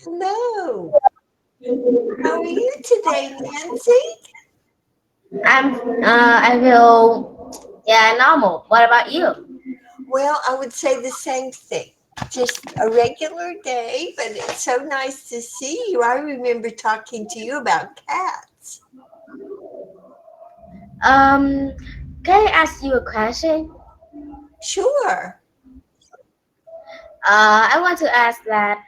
Hello. How are you today, Nancy? I feel, yeah, normal. What about you? Well, I would say the same thing. Just a regular day, but it's so nice to see you. I remember talking to you about cats. Um, can I ask you a question? Sure. I want to ask that,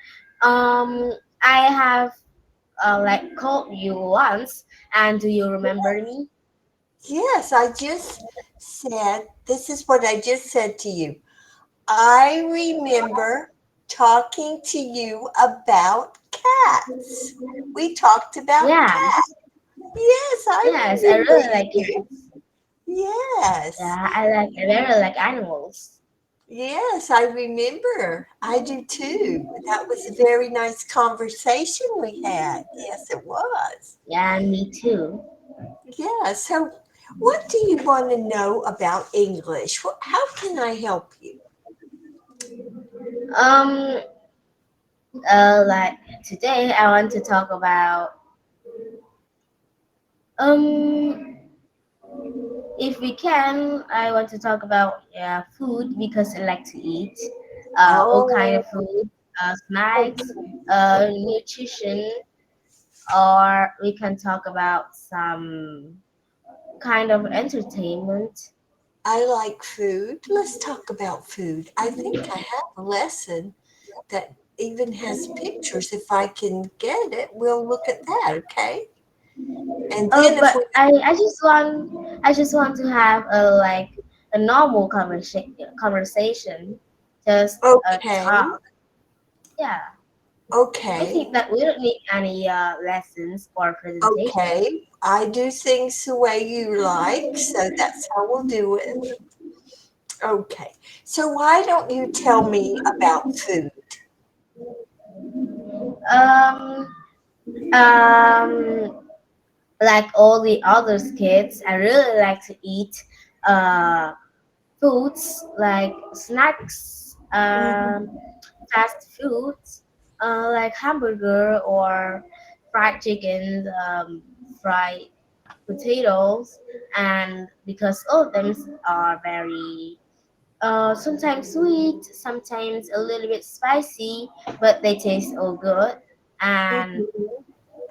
I have like called you once, and do you remember me? Yes, I just said, this is what I just said to you. I remember talking to you about cats. We talked about Yeah, cats. Yes, I yes, I remember really like you. cats. Yes. Yeah, I very like animals. Yes, I remember. I do too. That was a very nice conversation we had. Yes, it was. Yeah, me too. Yeah. So, what do you want to know about English? How can I help you? Um, like today I want to talk about um if we can, I want to talk about food because I like to eat all kind Oh, of food, snacks, okay. nutrition, or we can talk about some kind of entertainment. I like food. Let's talk about food. I think I have a lesson that even has pictures. If I can get it, we'll look at that, okay? And then if But we I just want to have a like a normal conversation, just a okay, talk. Yeah, I okay. think that we don't need any lessons or presentation. Okay, I do things the way you like, so that's how we'll do it. Okay, so why don't you tell me about food? Um, um, like all the other kids, I really like to eat uh, foods like snacks, Mhm. fast foods, like hamburger or fried chicken, fried potatoes, and because all of them are very sometimes sweet, sometimes a little bit spicy, but they taste all good. And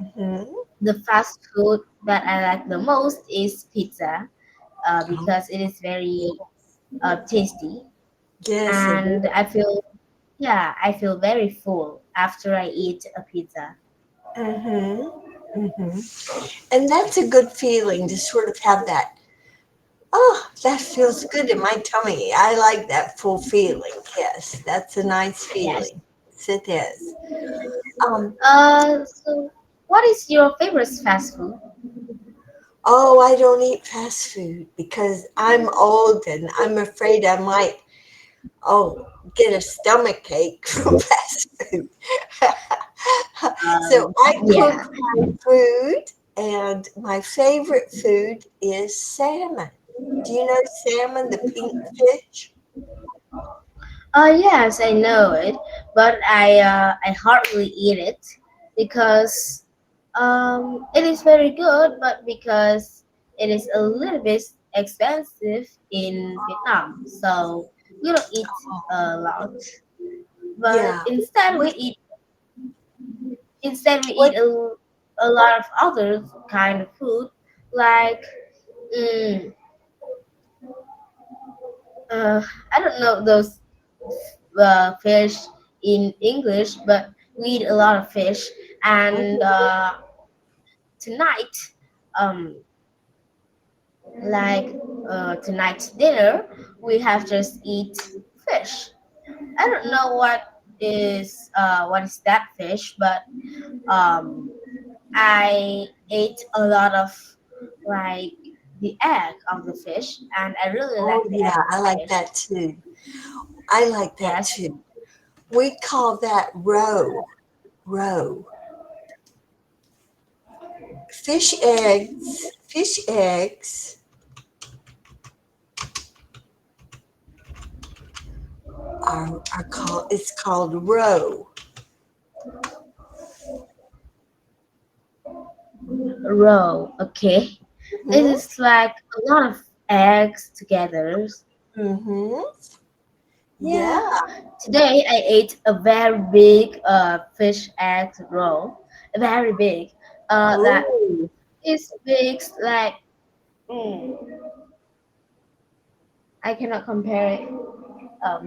Mhm. the fast food that I like the most is pizza, Oh, because it is very tasty, yes, it and is. I feel very full after I eat a pizza. Mhm. Mhm. And that's a good feeling to sort of have that. Oh, that feels good in my tummy. I like that full feeling. Yes, that's a nice Yes. feeling. Yes, it is. Um, So what is your favorite fast food? oh, I don't eat fast food because I'm old and I'm afraid I might get a stomach ache from fast food. So I Yeah. cook my food, and my favorite food is salmon. Do you know salmon, the pink fish? Yes, I know it, but I hardly eat it because it is very good, but because it is a little bit expensive in Vietnam, so we don't eat a lot. But Yeah. instead we eat What? a lot of other kind of food like mm, uh, I don't know those fish in English, but we eat a lot of fish. And tonight, um, like tonight's dinner, we have just eat fish. I don't know what is that fish, but um, I ate a lot of like the egg of the fish, and I really Oh, like the egg yeah, of I the like fish. that too. I like that Yes. too. We call that roe. Roe. Fish eggs are called, it's called roe. row. Okay, it Mm-hmm. is like a lot of eggs together. Mm-hmm. Yeah. Yeah. Today I ate a very big fish egg roll. Very big. That Oh. is big like mm, I cannot compare it.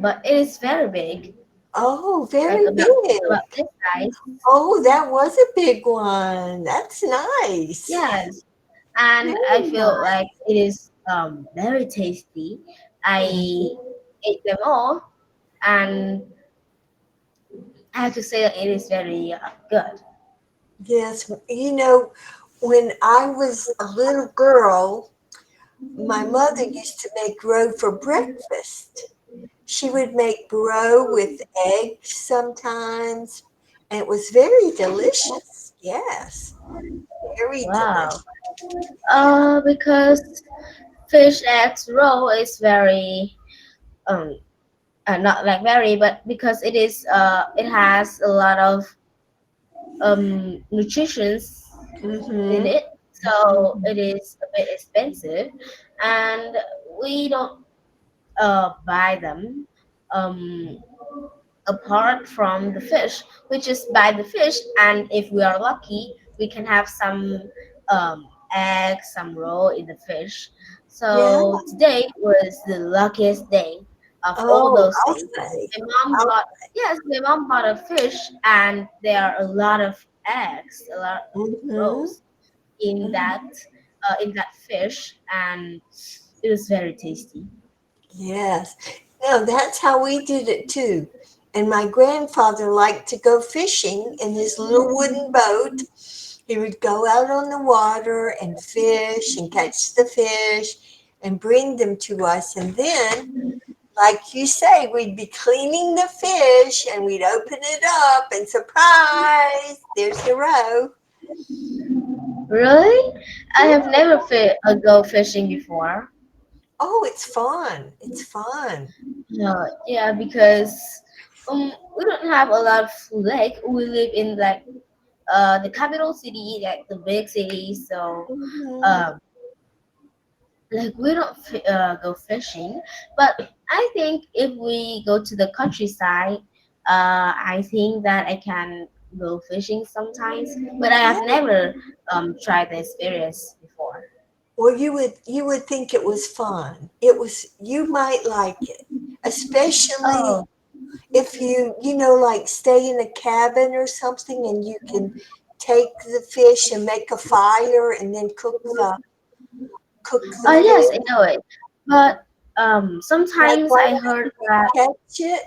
But it is very big, Oh, like very big. about this size. Oh, that was a big one. That's nice. Yes, and I Very feel nice. like it is very tasty. I Mhm. ate them all, and I have to say that it is very good. Yes, when I was a little girl, my mother used to make roe for breakfast. She would make roe with eggs sometimes, and it was very delicious. Yes, very Wow. delicious. Because fish eggs roll is very um not like very, but because it has a lot of nutritions in Mm-hmm. it, so it is a bit expensive, and we don't buy them um apart from the fish. We just buy the fish, and if we are lucky, we can have some eggs, some roe in the fish. Yeah. So today was the luckiest day of all Oh, those I'll days. say. My mom I'll, bought Yes, my mom bought a fish, and there are a lot of eggs, a lot of mm-hmm. roes in that fish, and it was very tasty. Yes. No, that's how we did it too. And my grandfather liked to go fishing in his little wooden boat. He would go out on the water and fish and catch the fish and bring them to us. And then, like you say, we'd be cleaning the fish and we'd open it up and surprise, there's the roe. Really? I have Yeah. never go fishing before. Oh, it's fun. It's fun. No, yeah, because we don't have a lot of lake. We live in like the capital city, like the big city. So Hmm. um like we don't go fishing. But I think if we go to the countryside, I think that I can go fishing sometimes. But I Yeah. have never tried the experience before. Well, you would think it was fun. You might like it, especially Oh, if like stay in a cabin or something and you can take the fish and make a fire and then cook the yes, I fish. know it. But Like sometimes why I don't heard you that catch it?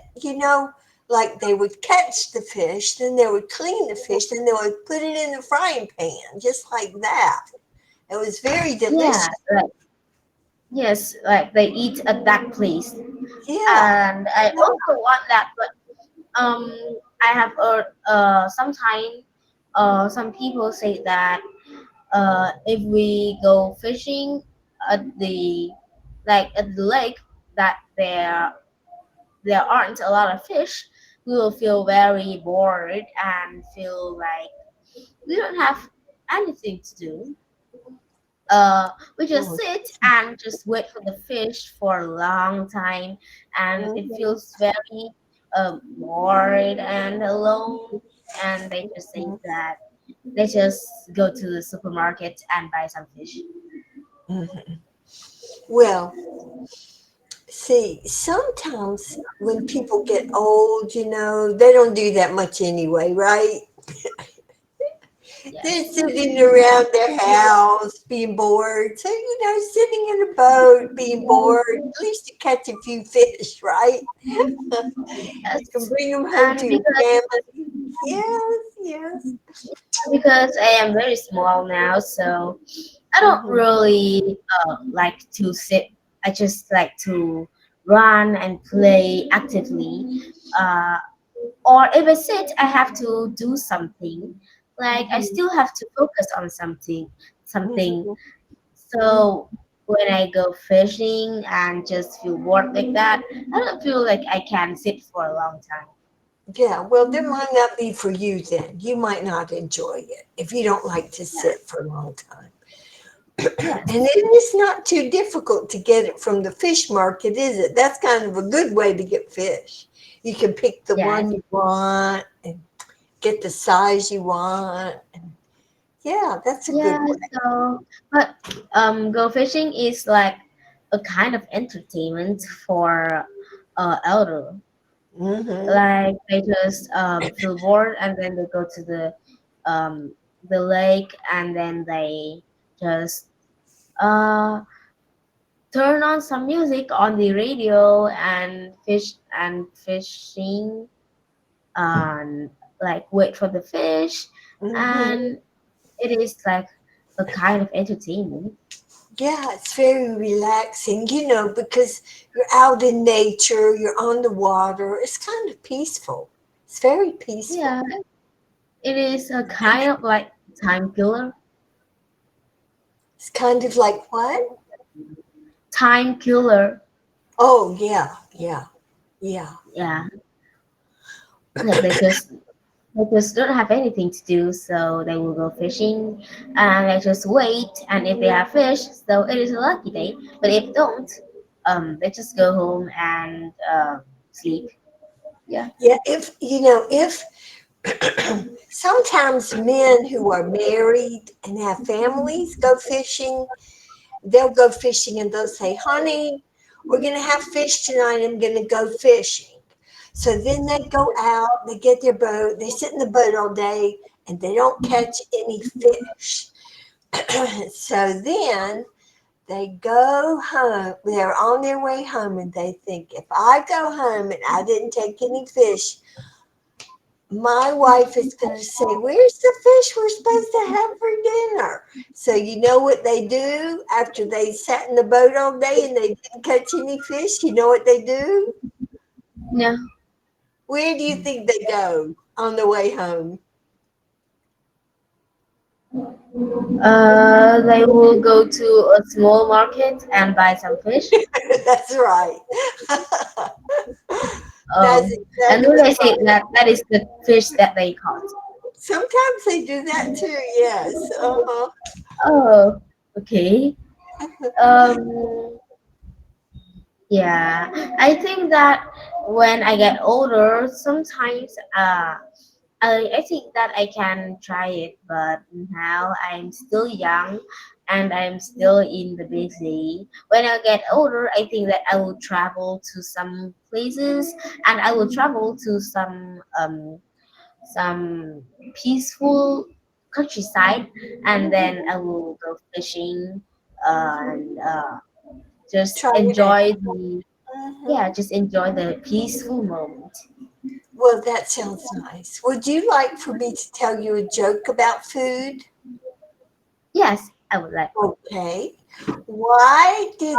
Like they would catch the fish, then they would clean the fish, then they would put it in the frying pan, just like that. It was very yeah, delicious. like yes, like they eat at that place, Yeah. and I also want that. But um, I have heard sometimes some people say that if we go fishing at the at the lake that there aren't a lot of fish, we will feel very bored and feel like we don't have anything to do. We just Oh, sit and just wait for the fish for a long time, and it mhm, feels very bored and alone. And they just say mhm, that they just go to the supermarket and buy some fish. mhm. Well, see, sometimes when people get old, they don't do that much anyway, right? They're Yes, sitting around their house being bored. So, sitting in a boat being bored, at least you catch a few fish, right? You can yes, bring them home and to your family. Yes, yes. because I am very small now, so I don't Hmm. really like to sit. I just like to run and play actively. Uh, or if I sit, I have to do something. Like I Hmm. still have to focus on something. Hmm. So when I go fishing and just feel bored like that, I don't feel like I can sit for a long time. Yeah, well, there might not be for you then. You might not enjoy it if you don't like to sit for a long time. And Yes. it is not too difficult to get it from the fish market, is it? That's kind of a good way to get fish. You can pick the Yes. one you want and get the size you want. And yeah, that's a Yeah. good way. So, but go fishing is like a kind of entertainment for elder. Hmm. Like they just feel bored and then they go to um the lake and then they just uh turn on some music on the radio and fishing and like wait for the fish, Hmm. and it is like a kind of entertainment. Yeah, it's very relaxing, because you're out in nature, you're on the water. It's kind of peaceful. It's very Yeah, peaceful. it is a kind of like time killer. It's kind of like what? Time killer. Oh, yeah, yeah, yeah. Yeah, like they just don't have anything to do, so they will go fishing and they just wait. And if they have fish, so it is a lucky day. But if don't, they just go home and sleep. Yeah. Yeah, if sometimes men who are married and have families go fishing, they'll go fishing and they'll say, honey, we're going to have fish tonight. I'm going to go fishing. So then they go out, they get their boat, they sit in the boat all day, and they don't catch any fish. So then they go home, they're on their way home, and they think, if I go home and I didn't take any fish, my wife is going to say, where's the fish we're supposed to have for dinner? So, you know what they do after they sat in the boat all day and they didn't catch any fish? You know what they do? Yeah. Where do you think they go on the way home? They will go to a small market and buy some fish. That's right. That's Oh, and exactly then they say right. that that is the fish that they caught. Sometimes they do that too, yes. Uh-huh. Oh, okay. Um, yeah, I think that when I get older, sometimes I think that I can try it, but now I'm still young and I'm still in the busy. When I get older, I think that I will travel to some places and I will travel to some peaceful countryside, and then I will go fishing and just Try it out. enjoy the Hmm. yeah, just enjoy the peaceful moment. Well, that sounds nice. Would you like for me to tell you a joke about food? Yes, I would like. Okay. Why did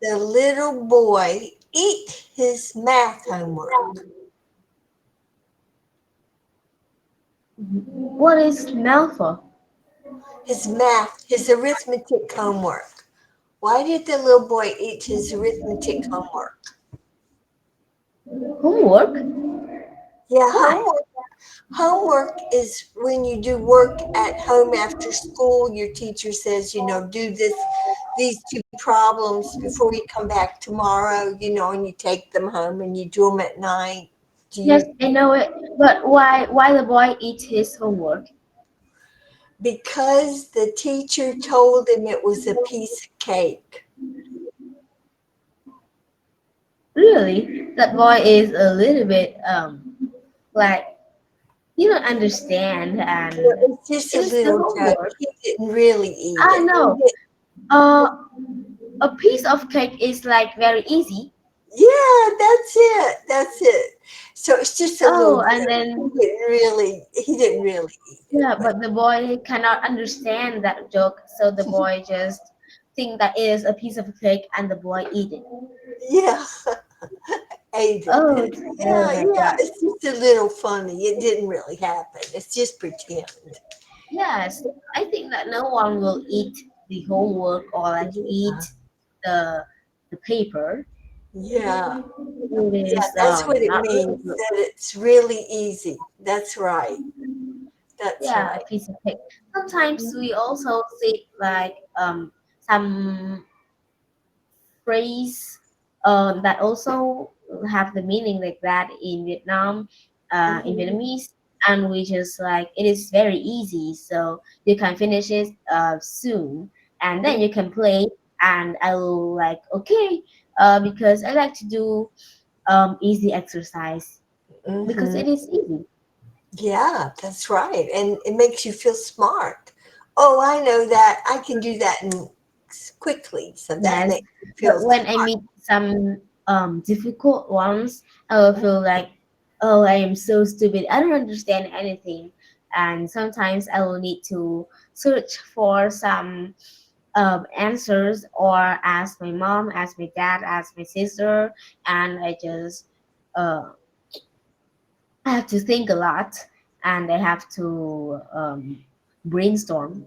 the little boy eat his math homework? What is Malfa? His arithmetic homework. Why did the little boy eat his arithmetic homework? Homework? Yeah, Why? homework is when you do work at home after school. Your teacher says, do these two problems before you come back tomorrow, and you take them home and you do them at night. Do Yes, you? I know it. But why the boy eat his homework? Because the teacher told him it was a piece of cake. Really? That boy is a little bit like you don't understand, and Well, it's just it a is the little joke. homework. He didn't really eat I it. know. Uh, a piece of cake is like very easy. Yeah, that's it. That's it. So it's just a little Oh, and joke. then He didn't really eat it, yeah, but but the boy cannot understand that joke, so the boy just think that it is a piece of cake, and the boy eat it. yeah, ate it. Oh, oh Yeah, my yeah. God. It's just a little funny. It didn't really happen. It's just pretend. Yes, I think that no one will eat the homework or like eat Yeah, the the paper. Yeah. It Yeah, is that's what it not means, really good. that it's really easy. That's right. That's Yeah, a right. piece of cake. Sometimes we also see like some phrase that also have the meaning like that in Vietnam, in Hmm. Vietnamese, and we just like it is very easy, so you can finish it soon, and then you can play. And I will like okay, because I like to do easy exercise because Hmm. it is easy. Yeah, that's right. And it makes you feel smart. Oh, I know that. I can do that quickly. So that Yes, makes you feel but when I smart. meet some difficult ones, I will feel like, oh, I am so stupid. I don't understand anything, and sometimes I will need to search for some answers or ask my mom, ask my dad, ask my sister, and I just I have to think a lot, and I have to brainstorm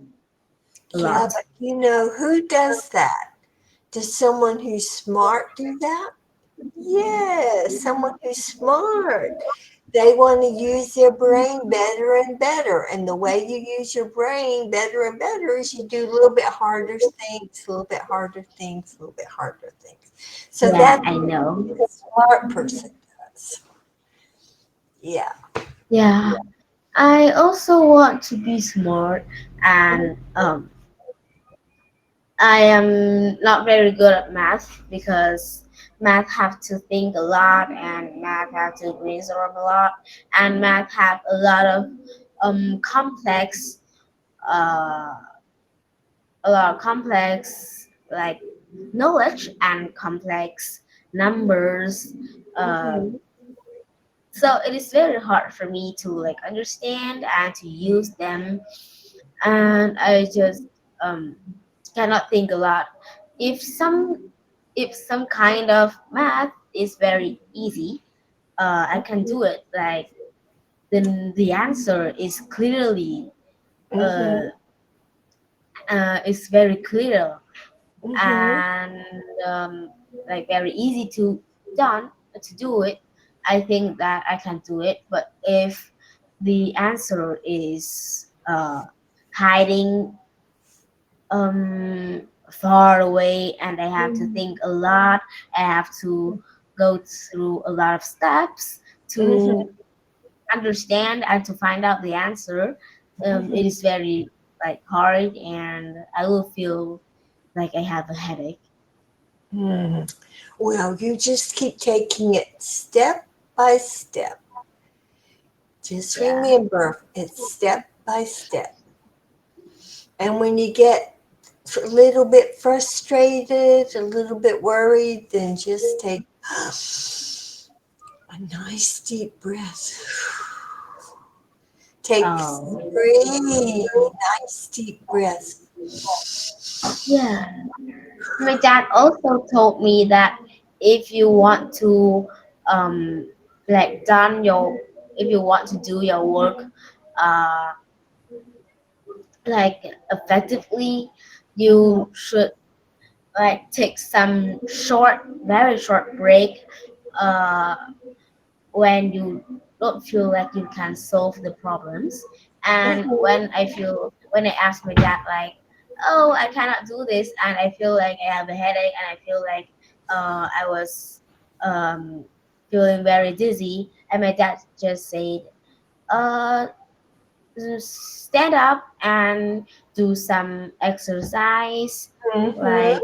a Yeah, lot. but who does that? Does someone who's smart do that? Yes, someone who's smart. They want to use their brain better and better. And the way you use your brain better and better is you do a little bit harder things, a little bit harder things, a little bit harder things. So Yeah, that's I what know. a smart person does. Yeah. Yeah. I also want to be smart, and I am not very good at math because math have to think a lot and math have to brainstorm a lot and math have a lot of complex uh, a lot of complex like knowledge and complex numbers. Uh, Hmm. so it is very hard for me to like understand and to use them, and I just um, cannot think a lot. If some kind of math is very easy, I can do it. Like then the answer uh, Hmm. is very clear Hmm. and like very easy to do it. I think that I can do it. But if the answer is hiding far away and I have to think a lot. I have to go through a lot of steps Hmm. to understand and to find out the answer. It Hmm. is very like hard, and I will feel like I have a headache. Hmm. Well, you just keep taking it step by step. Just Yeah. remember, it's step by step. And when you get a little bit frustrated, a little bit worried, then just take a nice deep breath. Take Oh, three nice deep breaths. yeah. My dad also told me that if you want to um like done your if you want to do your work uh like effectively, Mhm, you should like take some very short break uh when you don't feel like you can solve the problems. And mhm, when I ask my dad like, oh, I cannot do this, and I feel like I have a headache, and I feel like I was um feeling very dizzy, and my dad just said, uh stand up and do some exercise, mhm, like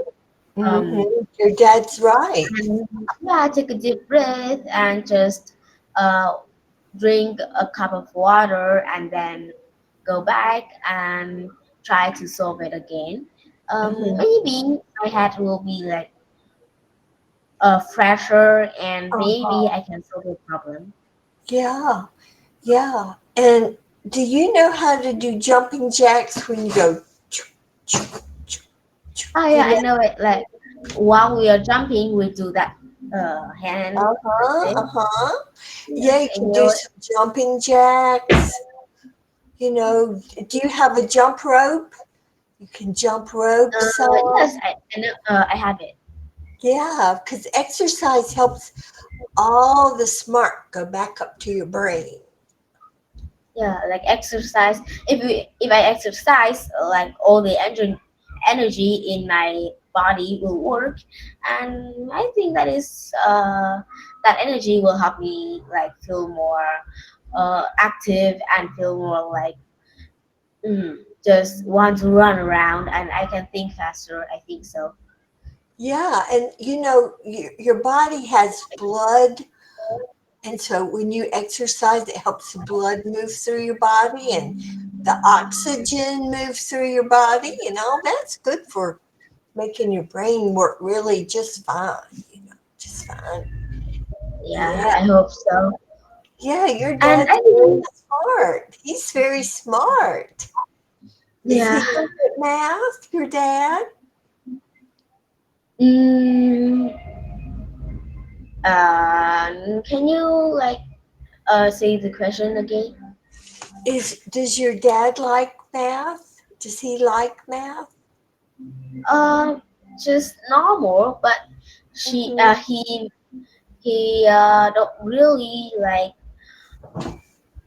um mhm. Your dad's right. and yeah, take a deep breath and just uh drink a cup of water and then go back and try to solve it again. Mhm. Maybe my head will be like fresher and maybe Uh-huh. I can solve the problem. Yeah, yeah. And do you know how to do jumping jacks when you go, choo, choo, choo, choo? Oh You yeah, I know? know it. Like while we are jumping, we do that hand like Uh-huh, this. uh-huh. Yeah, Yes, you I can do know it. some jumping jacks. Do you have a jump rope? You can jump rope some. Yes, I know. I have it. Yeah, because exercise helps all the smart go back up to your brain. Yeah, like exercise. If I exercise, like all the energy in my body will work, and I think that energy will help me like feel more active and feel more like mm, just want to run around, and I can think faster. I think so. Yeah, and your body has blood. And so when you exercise, it helps the blood move through your body and the oxygen move through your body, and all that's good for making your brain work really just fine, just fine. Yeah, Yeah. I hope so. Yeah, your And dad's I very think smart. He's very smart. Is yeah. he good at math, your dad? Mm, can you like say the question again? Does your dad like math? Does he like math? Uh, just normal, but she Hmm. he don't really like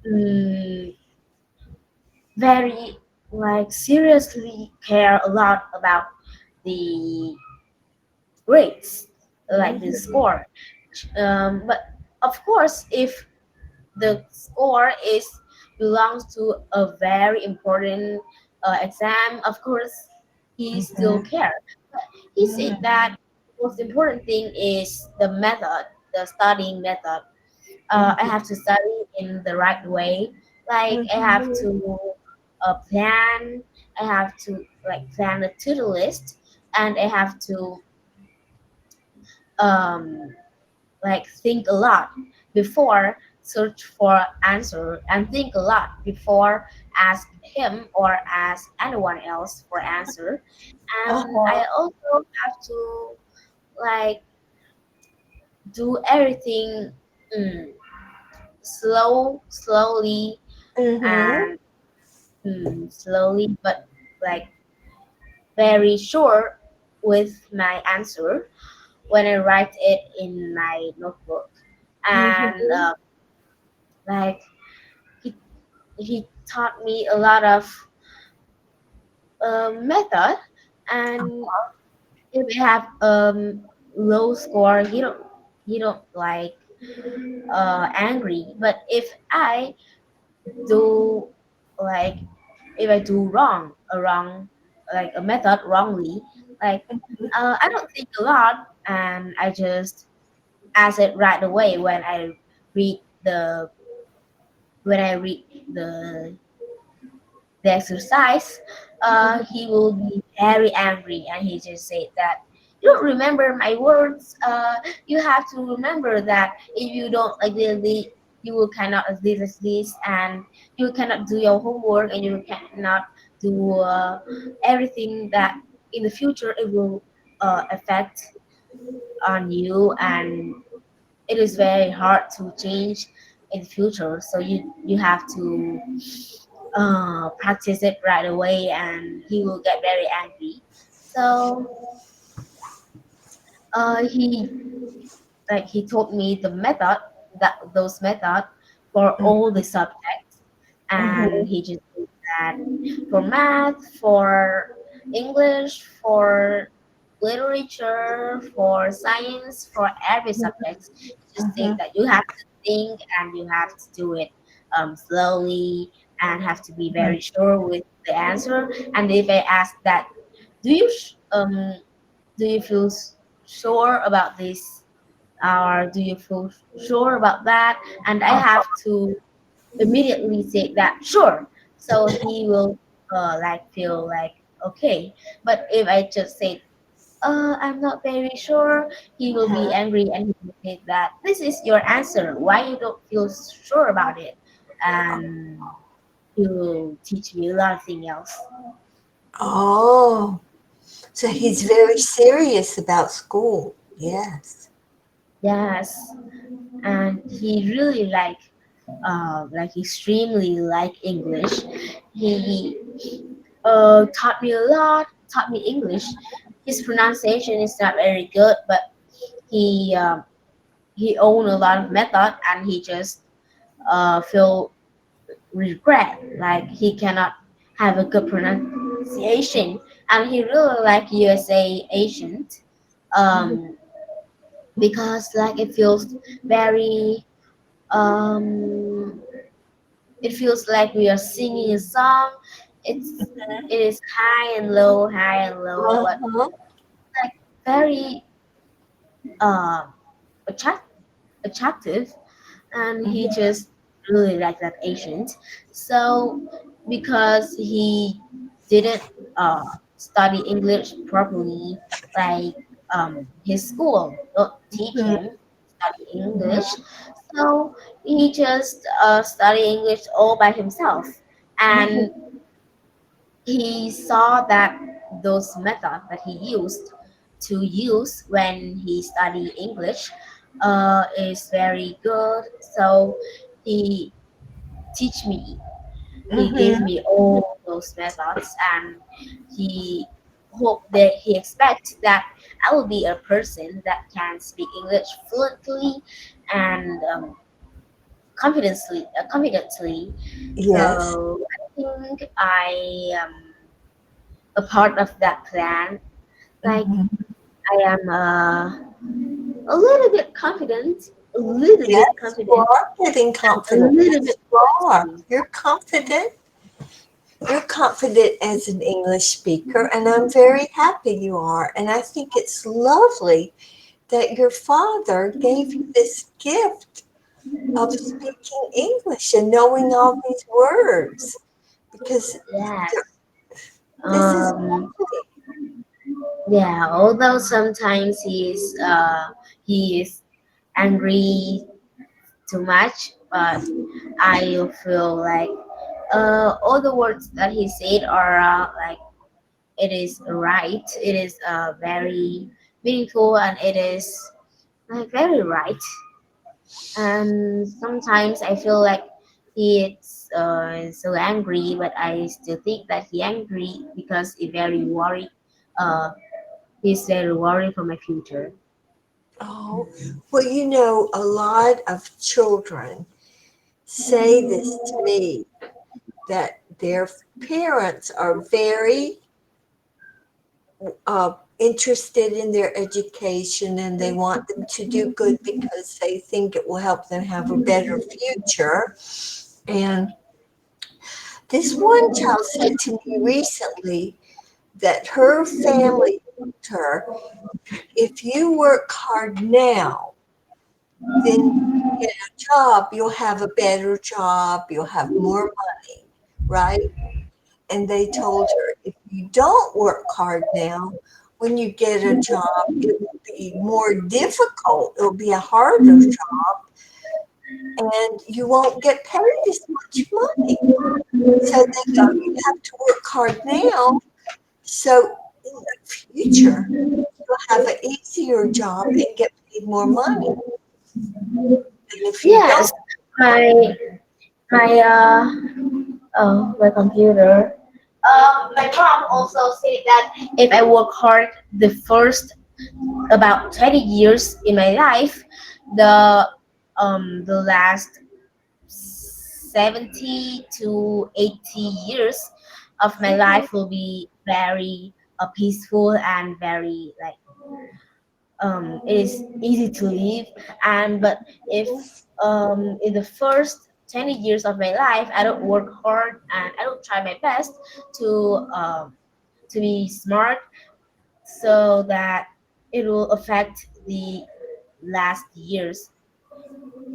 mm, very like seriously care a lot about the grades, like the Hmm. score. But of course, if the score is belongs to a very important exam, of course he still Hmm. care. He said that the most important thing is the method, the studying method. I have to study in the right way. Like I have Hmm. to plan. I have to like plan a to-do list, and I have to um, like think a lot before search for answer, and think a lot before ask him or ask anyone else for answer. And Uh-huh. I also have to like do everything mm, slowly Hmm. and slowly, but like very sure with my answer when I write it in my notebook. And Hmm. like he, he taught me a lot of method. And if you have low score, you don't like angry. But do like if I do wrong like a method wrongly, like I don't think a lot, and I just ask it right away read the when I read the the exercise. He will be very angry, and he just said that you don't remember my words. You have to remember that if you don't like you will cannot this, and you cannot do your homework, and you cannot do everything that in the future it will affect on you, and it is very hard to change in the future. So you have to practice it right away, and he will get very angry. So he he told me the method, that those method for all the subjects. And Hmm. he just said that for math, for English, for literature, for science, for every subject, he just said Hmm. that you have to think and you have to do it slowly, and have to be very sure with the answer. And if I ask that, do you do you feel sure about this, or do you feel sure about that? And I have to immediately say that sure. So he will like feel like okay. But if I just say I'm not very sure, he will be angry, and he will say that this is your answer, why you don't feel sure about it. And he will teach me a lot of things else. Oh, so he's very serious about school. Yes. Yes. And he really like extremely like English. He taught me a lot, taught me English. his pronunciation is not very good, but he he own a lot of method, and he just feel regret like he cannot have a good pronunciation, and he really like USA Asian, um, because like it feels very um, it feels like we are singing a song. It's it is high and low, but Uh-huh. like very uh, attract, attractive, and he Mhm. just really like that agent. So because he didn't study English properly, like his school don't teach Mhm. him study English, so he just study English all by himself, Mhm. and he saw that those methods that he used to use when he studied English is very good. So he teach me. He gave Mhm. me all those methods, and he hope that he expects that I will be a person that can speak English fluently and confidently. Yes. So I think I am a part of that plan. Like Mhm. I am a little bit confident, a little bit Yes, you confident, are getting and a confident. little Yes, bit you are. positive. You're confident. You're confident as an English speaker, and I'm very happy you are. And I think it's lovely that your father gave you this gift of speaking English and knowing all these words because Yes. this is Um. lovely. Yeah. Although sometimes he is angry too much, but I feel like all the words that he said are like it is right. It is very meaningful, and it is like very right. And sometimes I feel like he's so angry, but I still think that he angry because he very worried. Uh, he's very worried for my future. Oh, well, a lot of children say this to me that their parents are very interested in their education and they want them to do good because they think it will help them have a better future. And this one child said to me recently that her family told her, if you work hard now, then when you get a job, you'll have a better job, you'll have more money, right? And they told her, if you don't work hard now, when you get a job, it will be more difficult. It'll be a harder job, and you won't get paid as much money. So they go, you have to work hard now. So in the future, you'll have an easier job and get paid more money than if you Yes, don't. my my my computer. My mom also said that if I work hard the first about 20 years in my life, the last 70 to 80 years of my Mhm. life will be very peaceful and very like it is easy to live. And but if in the first 20 years of my life I don't work hard and I don't try my best to be smart, so that it will affect the last years,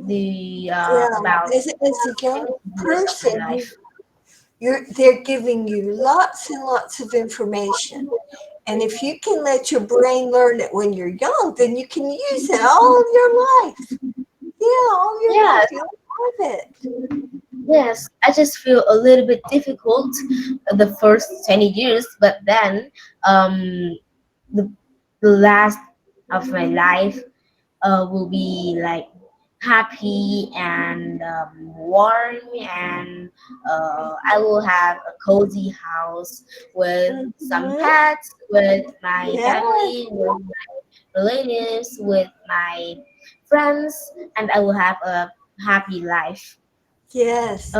the Yeah, about as a young 20 years of my person, life. they're giving you lots and lots of information. And if you can let your brain learn it when you're young, then you can use it all your life. Yeah, all your life. Yes, You'll have it. yes, I just feel a little bit difficult the first 20 years, but then um, the, the last of my life will be like happy and warm, and I will have a cozy house with some Mm-hmm. pets, with my Yes. family, with my relatives, with my friends, and I will have a happy life. Yes.